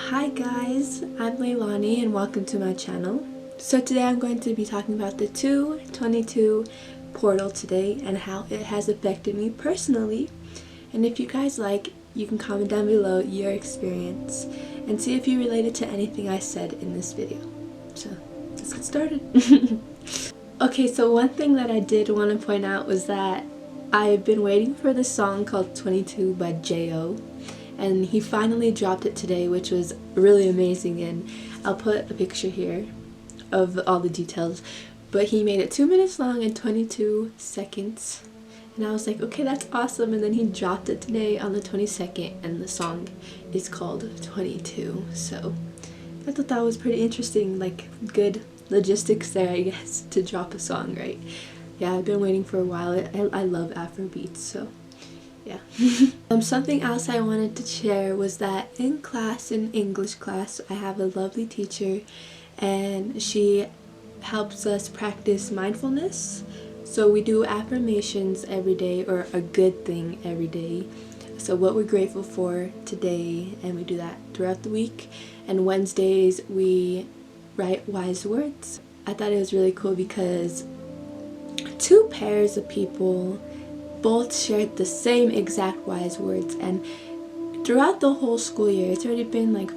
Hi guys, I'm Leilani and welcome to my channel. So today I'm going to be talking about the 2/22 portal today and how it has affected me personally. And if you guys like, you can comment down below your experience and see if you related to anything I said in this video. So let's get started. Okay, so one thing that I did want to point out was that I've been waiting for this song called 22 by J.O. and he finally dropped it today, which was really amazing, and I'll put a picture here of all the details. But he made it 2 minutes long and 22 seconds, and I was like, okay, that's awesome. And then he dropped it today on the 22nd, and the song is called 22. So I thought that was pretty interesting, like good logistics there, I guess, to drop a song, right? Yeah, I've been waiting for a while. I love Afrobeats, so yeah. Something else I wanted to share was that in class, in English class, I have a lovely teacher and she helps us practice mindfulness. So we do affirmations every day, or a good thing every day. So what we're grateful for today, and we do that throughout the week. And Wednesdays we write wise words. I thought it was really cool because two pairs of people both shared the same exact wise words, and throughout the whole school year, it's already been like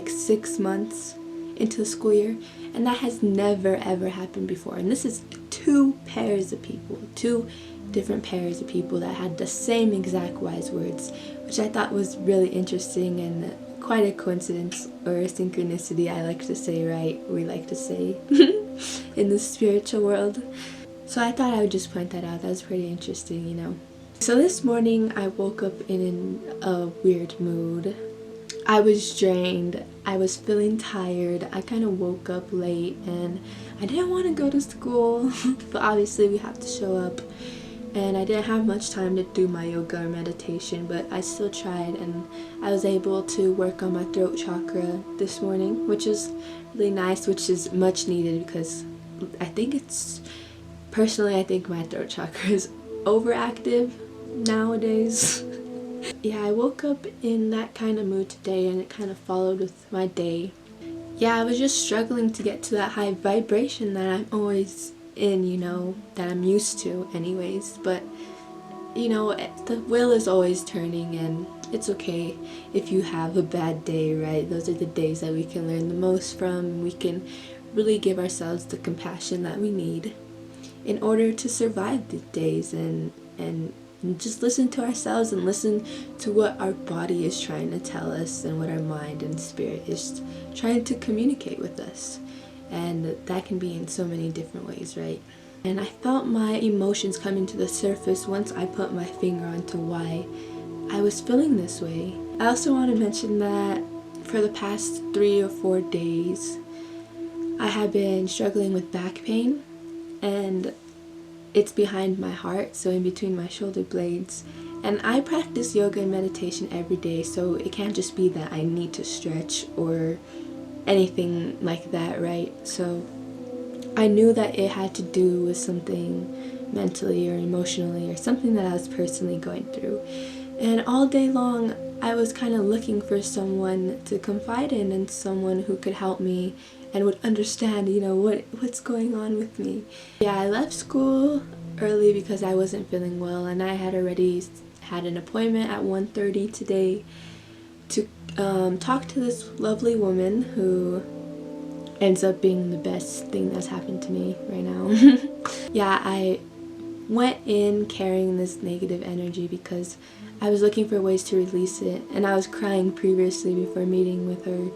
6 months into the school year, and that has never ever happened before. And this is two pairs of people, two different pairs of people that had the same exact wise words, which I thought was really interesting and quite a coincidence, or a synchronicity, I like to say, right? We like to say in the spiritual world. So I thought I would just point that out. That was pretty interesting, you know. So this morning I woke up in a weird mood. I was drained. I was feeling tired. I kind of woke up late and I didn't want to go to school, but obviously we have to show up. And I didn't have much time to do my yoga or meditation, but I still tried, and I was able to work on my throat chakra this morning, which is really nice, which is much needed because I think personally, I think my throat chakra is overactive nowadays. Yeah, I woke up in that kind of mood today, and it kind of followed with my day. Yeah, I was just struggling to get to that high vibration that I'm always in, you know, that I'm used to anyways. But you know, the wheel is always turning, and it's okay if you have a bad day, right? Those are the days that we can learn the most from. We can really give ourselves the compassion that we need in order to survive the days, and just listen to ourselves and listen to what our body is trying to tell us and what our mind and spirit is trying to communicate with us. And that can be in so many different ways, right? And I felt my emotions coming to the surface once I put my finger onto why I was feeling this way. I also want to mention that for the past 3 or 4 days I have been struggling with back pain, and it's behind my heart, so in between my shoulder blades. And I practice yoga and meditation every day, so it can't just be that I need to stretch or anything like that, right? So I knew that it had to do with something mentally or emotionally, or something that I was personally going through. And all day long I was kind of looking for someone to confide in, and someone who could help me and would understand, you know, what's going on with me. Yeah, I left school early because I wasn't feeling well, and I had already had an appointment at 1:30 today to talk to this lovely woman who ends up being the best thing that's happened to me right now. Yeah, I went in carrying this negative energy because I was looking for ways to release it, and I was crying previously before meeting with her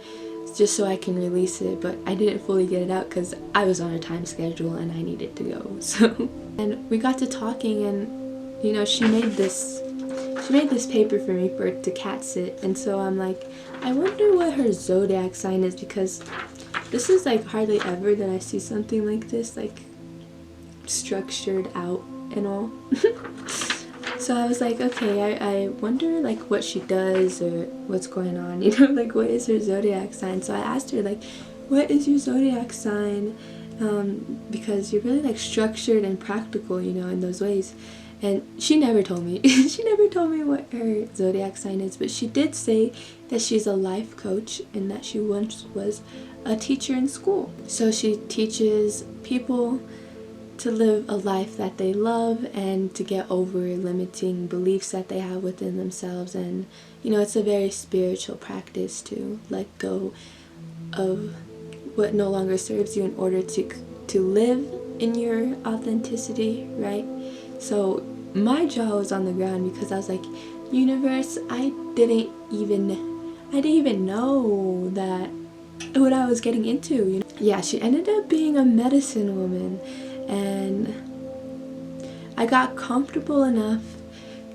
just so I can release it, but I didn't fully get it out because I was on a time schedule and I needed to go. So, and we got to talking, and you know, she made this paper for me to cat sit, and so I'm like, I wonder what her zodiac sign is, because this is like hardly ever that I see something like this, like structured out and all. So I was like, okay, I wonder like what she does or what's going on, you know, like what is her zodiac sign. So I asked her, like, what is your zodiac sign? because you're really like structured and practical, you know, in those ways. And she never told me she never told me what her zodiac sign is, but she did say that she's a life coach and that she once was a teacher in school. So she teaches people to live a life that they love and to get over limiting beliefs that they have within themselves. And you know, it's a very spiritual practice to let go of what no longer serves you in order to live in your authenticity, right? So my jaw was on the ground because I was like, universe, I didn't even know that what I was getting into, you know? Yeah, she ended up being a medicine woman, and I got comfortable enough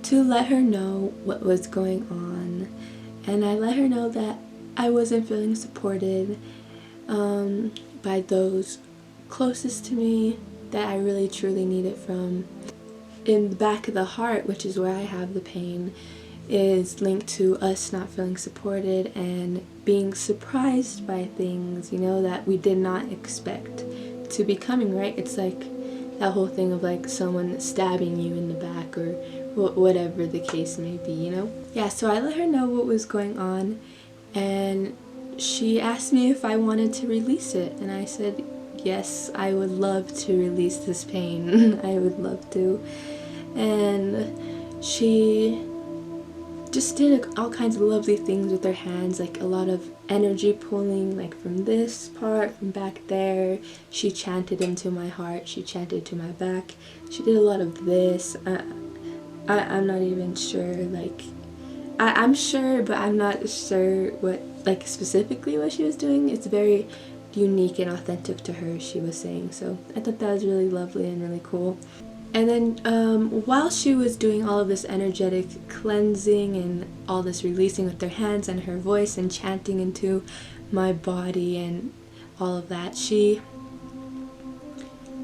to let her know what was going on, and I let her know that I wasn't feeling supported by those closest to me that I really truly needed from. In the back of the heart, which is where I have the pain, is linked to us not feeling supported and being surprised by things, you know, that we did not expect to be coming, right? It's like that whole thing of like someone stabbing you in the back or whatever the case may be, you know? Yeah, so I let her know what was going on, and she asked me if I wanted to release it, and I said, yes, I would love to release this pain. I would love to. And she just did all kinds of lovely things with her hands, like a lot of energy pulling, like from this part, from back there. She chanted into my heart, she chanted to my back. She did a lot of this. I'm not even sure, like, I'm sure, but I'm not sure what, like, specifically what she was doing. It's very unique and authentic to her, she was saying. So I thought that was really lovely and really cool. And then while she was doing all of this energetic cleansing and all this releasing with her hands and her voice and chanting into my body and all of that, she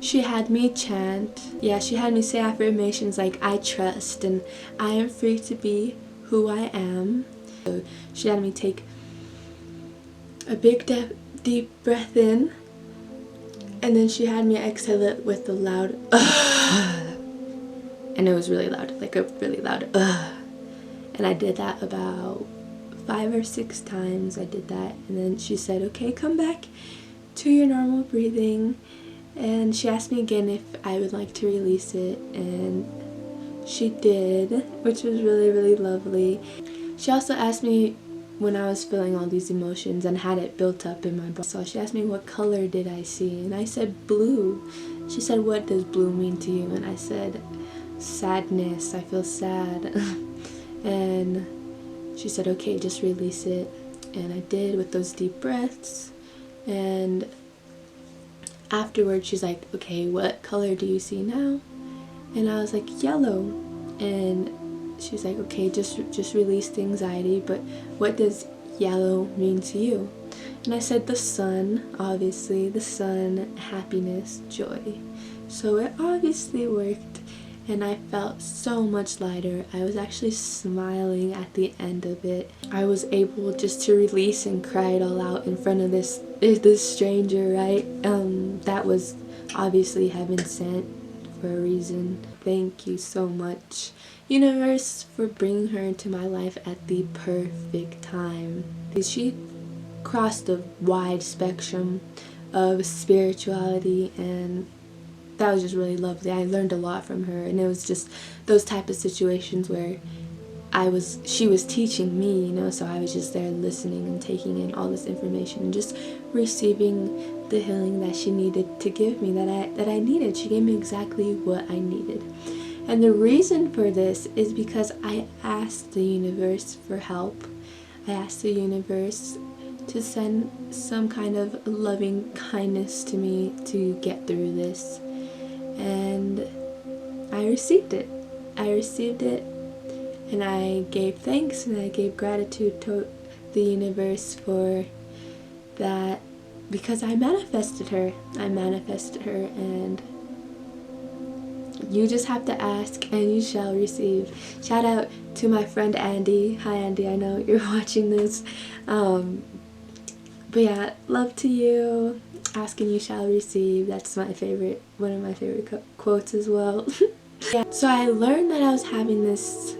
had me chant. Yeah, she had me say affirmations like, I trust and I am free to be who I am. So she had me take a big deep breath in, and then she had me exhale it with the loud and it was really loud, like a really loud and I did that about 5 or 6 times. I did that, and then she said, okay, come back to your normal breathing, and she asked me again if I would like to release it, and she did, which was really, really lovely. She also asked me when I was feeling all these emotions and had it built up in my body. So she asked me what color did I see, and I said blue. She said, what does blue mean to you? And I said, sadness, I feel sad. And she said, okay, just release it. And I did, with those deep breaths. And afterwards she's like, okay, what color do you see now? And I was like, yellow. And she's like, okay, just release the anxiety, but what does yellow mean to you? And I said, the sun, obviously, the sun, happiness, joy. So it obviously worked, and I felt so much lighter. I was actually smiling at the end of it. I was able just to release and cry it all out in front of this stranger, right? That was obviously heaven sent for a reason. Thank you so much, universe, for bringing her into my life at the perfect time. She crossed a wide spectrum of spirituality, and that was just really lovely. I learned a lot from her, and it was just those type of situations where she was teaching me, you know, so I was just there listening and taking in all this information and just receiving the healing that she needed to give me, that I needed. She gave me exactly what I needed. And the reason for this is because I asked the universe for help. I asked the universe to send some kind of loving kindness to me to get through this. And I received it. I received it, and I gave thanks and I gave gratitude to the universe for that, because I manifested her. I manifested her, and you just have to ask and you shall receive. Shout out to my friend Andy. Hi Andy, I know you're watching this. But yeah, love to you. Ask and you shall receive. That's my favorite, one of my favorite quotes as well. Yeah. So I learned that I was having this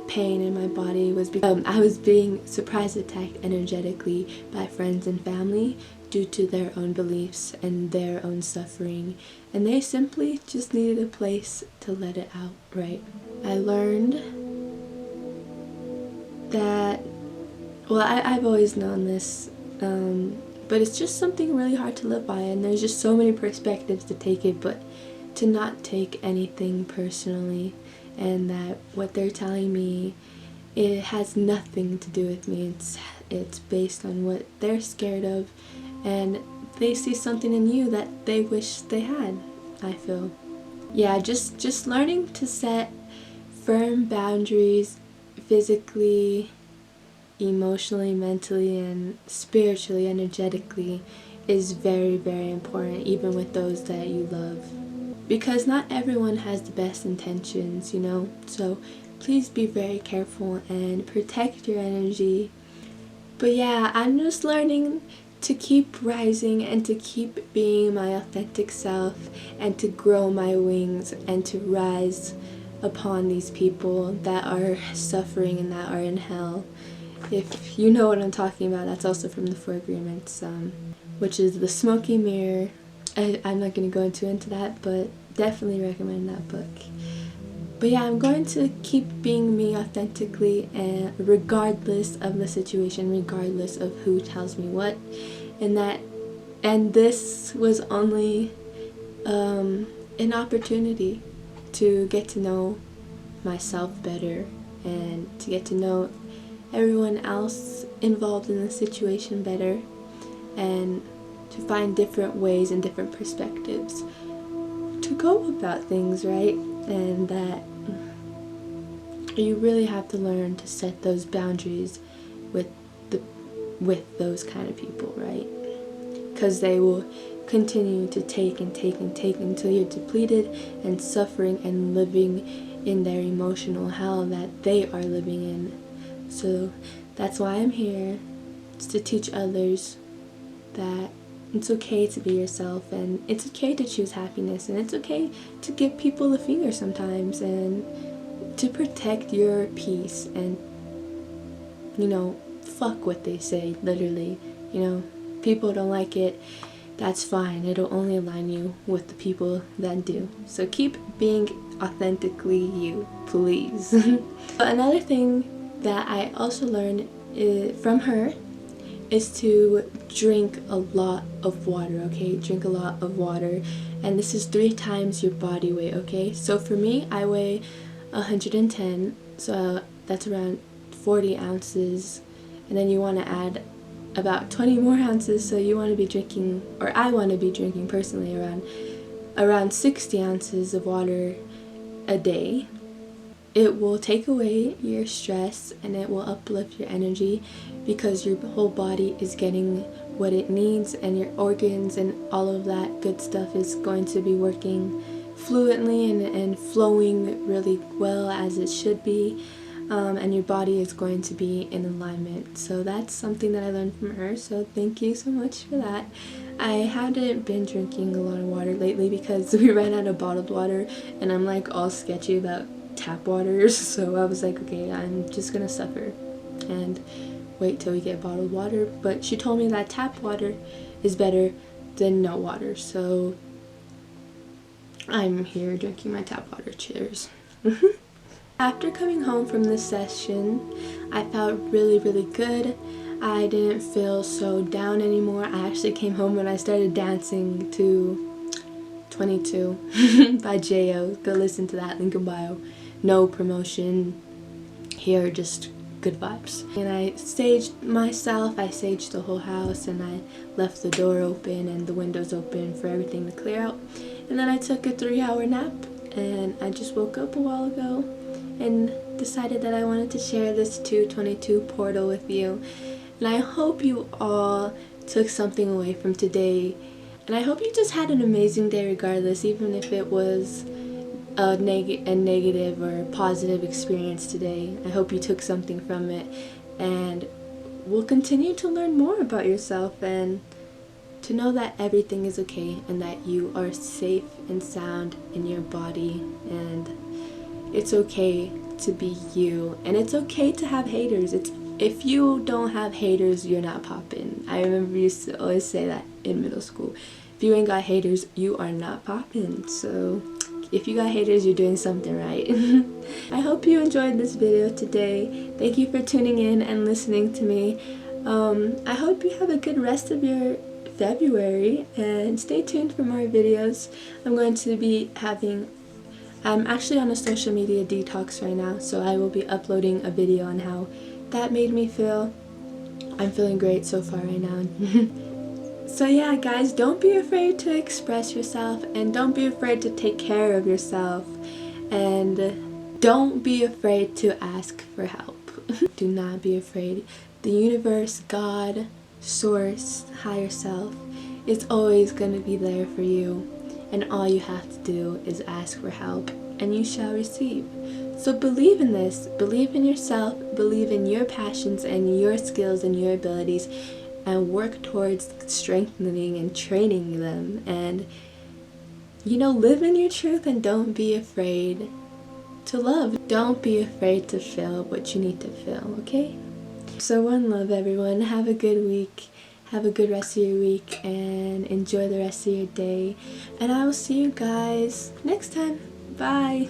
pain in my body was because I was being surprise attacked energetically by friends and family due to their own beliefs and their own suffering, and they simply just needed a place to let it out, right? I learned that, well, I've always known this, but it's just something really hard to live by, and there's just so many perspectives to take it, but to not take anything personally, and that what they're telling me, it has nothing to do with me. It's based on what they're scared of, and they see something in you that they wish they had, I feel. Yeah, just learning to set firm boundaries physically, emotionally, mentally, and spiritually, energetically is very, very important, even with those that you love. Because not everyone has the best intentions, you know? So please be very careful and protect your energy. But yeah, I'm just learning to keep rising and to keep being my authentic self and to grow my wings and to rise upon these people that are suffering and that are in hell. If you know what I'm talking about, that's also from the Four Agreements, which is the smoky mirror. I'm not going to go into that, but definitely recommend that book. But yeah, I'm going to keep being me authentically, and regardless of the situation, regardless of who tells me what, and this was only an opportunity to get to know myself better and to get to know everyone else involved in the situation better, and to find different ways and different perspectives to go about things, right? And that you really have to learn to set those boundaries with those kind of people, right? Because they will continue to take and take and take until you're depleted and suffering and living in their emotional hell that they are living in. So that's why I'm here, it's to teach others that it's okay to be yourself, and it's okay to choose happiness, and it's okay to give people the finger sometimes, and to protect your peace, and, you know, fuck what they say, literally. You know, people don't like it, that's fine. It'll only align you with the people that do. So keep being authentically you, please. Another thing that I also learned from her is to drink a lot of water, okay? Drink a lot of water, and this is 3 times your body weight, okay? So for me, I weigh 110, so that's around 40 ounces, and then you want to add about 20 more ounces, so you want to be drinking, or I want to be drinking personally, around 60 ounces of water a day. It will take away your stress and it will uplift your energy, because your whole body is getting what it needs, and your organs and all of that good stuff is going to be working fluently and flowing really well as it should be, and your body is going to be in alignment. So that's something that I learned from her, so thank you so much for that. I haven't been drinking a lot of water lately because we ran out of bottled water, and I'm like all sketchy about tap waters, so I was like, okay, I'm just gonna suffer and wait till we get bottled water. But she told me that tap water is better than no water, so I'm here drinking my tap water. Cheers. After coming home from this session, I felt really, really good. I didn't feel so down anymore. I actually came home and I started dancing to 22 by J.O. Go listen to that, link in bio. No promotion here, just good vibes. And I staged myself, I staged the whole house, and I left the door open and the windows open for everything to clear out. And then I took a 3-hour nap, and I just woke up a while ago and decided that I wanted to share this 222 portal with you. And I hope you all took something away from today, and I hope you just had an amazing day regardless, even if it was a negative or positive experience today. I hope you took something from it, and will continue to learn more about yourself and to know that everything is okay and that you are safe and sound in your body, and it's okay to be you, and it's okay to have haters. If you don't have haters, you're not poppin'. I remember you used to always say that in middle school. If you ain't got haters, you are not poppin'. So if you got haters, you're doing something right. I hope you enjoyed this video today. Thank you for tuning in and listening to me. I hope you have a good rest of your February, and stay tuned for more videos. I'm actually on a social media detox right now, so I will be uploading a video on how that made me feel. I'm feeling great so far right now. So yeah, guys, don't be afraid to express yourself, and don't be afraid to take care of yourself, and don't be afraid to ask for help. Do not be afraid. The universe, God, source, higher self is always going to be there for you, and all you have to do is ask for help and you shall receive. So believe in this, believe in yourself, believe in your passions and your skills and your abilities, and work towards strengthening and training them, and live in your truth, and don't be afraid to love. Don't be afraid to feel what you need to feel, okay? So one love, everyone. Have a good week. Have a good rest of your week, and enjoy the rest of your day. And I will see you guys next time. Bye.